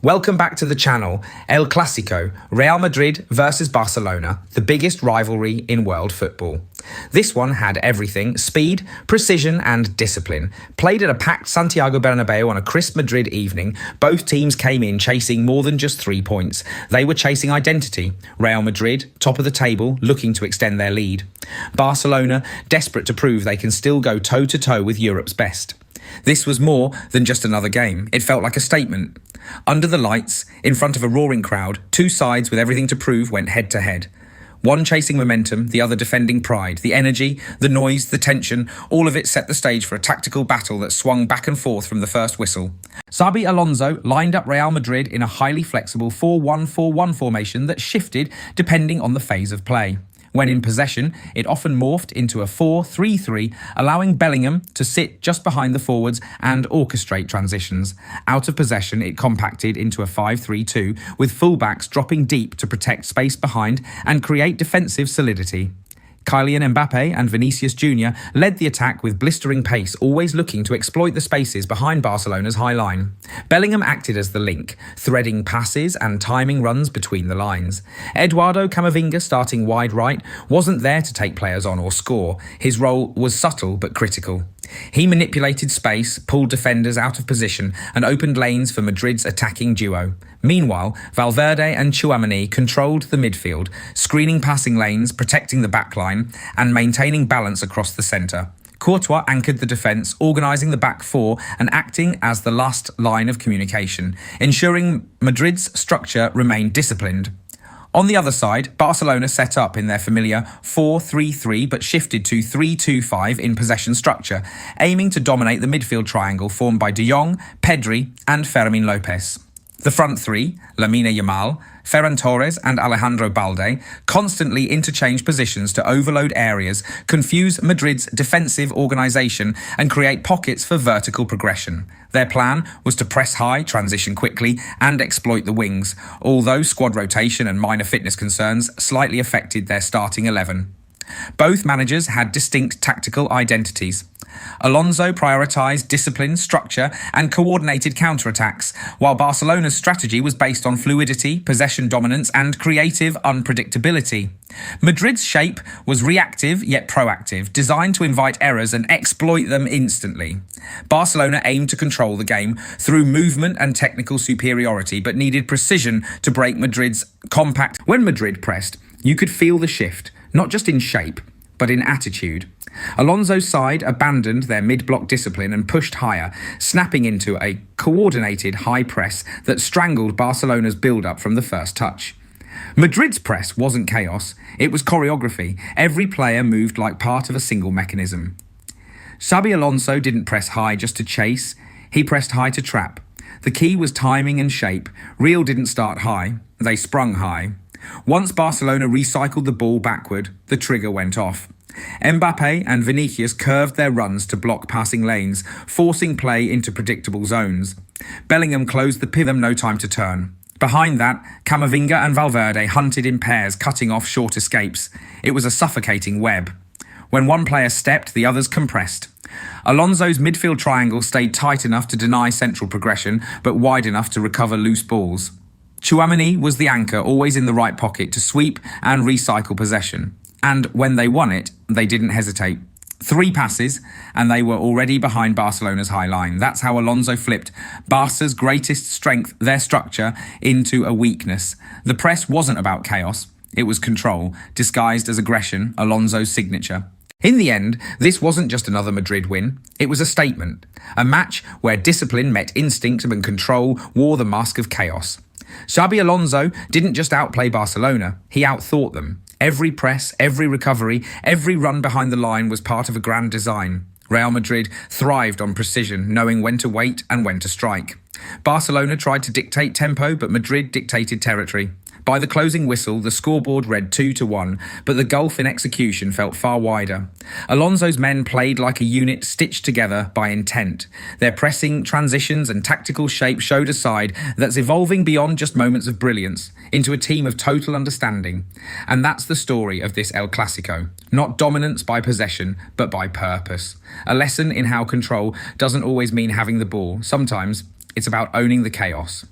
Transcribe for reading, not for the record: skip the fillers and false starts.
Welcome back to the channel. El Clásico, Real Madrid versus Barcelona, the biggest rivalry in world football. This one had everything: speed, precision and discipline. Played at a packed Santiago Bernabeu on a crisp Madrid evening, both teams came in chasing more than just 3 points. They were chasing identity. Real Madrid, top of the table, looking to extend their lead. Barcelona, desperate to prove they can still go toe-to-toe with Europe's best. This was more than just another game. It felt like a statement. Under the lights, in front of a roaring crowd, two sides with everything to prove went head-to-head. One chasing momentum, the other defending pride. The energy, the noise, the tension, all of it set the stage for a tactical battle that swung back and forth from the first whistle. Xabi Alonso lined up Real Madrid in a highly flexible 4-1-4-1 formation that shifted depending on the phase of play. When in possession, it often morphed into a 4-3-3, allowing Bellingham to sit just behind the forwards and orchestrate transitions. Out of possession, it compacted into a 5-3-2, with fullbacks dropping deep to protect space behind and create defensive solidity. Kylian Mbappé and Vinícius Jr. led the attack with blistering pace, always looking to exploit the spaces behind Barcelona's high line. Bellingham acted as the link, threading passes and timing runs between the lines. Eduardo Camavinga, starting wide right, wasn't there to take players on or score. His role was subtle but critical. He manipulated space, pulled defenders out of position and opened lanes for Madrid's attacking duo. Meanwhile, Valverde and Tchouaméni controlled the midfield, screening passing lanes, protecting the backline and maintaining balance across the centre. Courtois anchored the defence, organising the back four and acting as the last line of communication, ensuring Madrid's structure remained disciplined. On the other side, Barcelona set up in their familiar 4-3-3 but shifted to 3-2-5 in possession structure, aiming to dominate the midfield triangle formed by De Jong, Pedri and Fermín López. The front three, Lamine Yamal, Ferran Torres and Alejandro Balde, constantly interchange positions to overload areas, confuse Madrid's defensive organisation and create pockets for vertical progression. Their plan was to press high, transition quickly and exploit the wings, although squad rotation and minor fitness concerns slightly affected their starting 11. Both managers had distinct tactical identities. Alonso prioritised discipline, structure and coordinated counterattacks, while Barcelona's strategy was based on fluidity, possession dominance and creative unpredictability. Madrid's shape was reactive yet proactive, designed to invite errors and exploit them instantly. Barcelona aimed to control the game through movement and technical superiority, but needed precision to break Madrid's compact. When Madrid pressed, you could feel the shift, not just in shape, but in attitude. Alonso's side abandoned their mid-block discipline and pushed higher, snapping into a coordinated high press that strangled Barcelona's build-up from the first touch. Madrid's press wasn't chaos, it was choreography. Every player moved like part of a single mechanism. Xabi Alonso didn't press high just to chase, he pressed high to trap. The key was timing and shape. Real didn't start high, they sprung high. Once Barcelona recycled the ball backward, the trigger went off. Mbappé and Vinícius curved their runs to block passing lanes, forcing play into predictable zones. Bellingham closed the pivot, no time to turn. Behind that, Camavinga and Valverde hunted in pairs, cutting off short escapes. It was a suffocating web. When one player stepped, the others compressed. Alonso's midfield triangle stayed tight enough to deny central progression, but wide enough to recover loose balls. Tchouaméni was the anchor, always in the right pocket to sweep and recycle possession. And when they won it, they didn't hesitate. 3 passes, and they were already behind Barcelona's high line. That's how Alonso flipped Barca's greatest strength, their structure, into a weakness. The press wasn't about chaos. It was control, disguised as aggression, Alonso's signature. In the end, this wasn't just another Madrid win. It was a statement. A match where discipline met instinct and control wore the mask of chaos. Xabi Alonso didn't just outplay Barcelona, he outthought them. Every press, every recovery, every run behind the line was part of a grand design. Real Madrid thrived on precision, knowing when to wait and when to strike. Barcelona tried to dictate tempo, but Madrid dictated territory. By the closing whistle, the scoreboard read 2-1, but the gulf in execution felt far wider. Alonso's men played like a unit stitched together by intent. Their pressing, transitions and tactical shape showed a side that's evolving beyond just moments of brilliance, into a team of total understanding. And that's the story of this El Clásico. Not dominance by possession, but by purpose. A lesson in how control doesn't always mean having the ball. Sometimes it's about owning the chaos.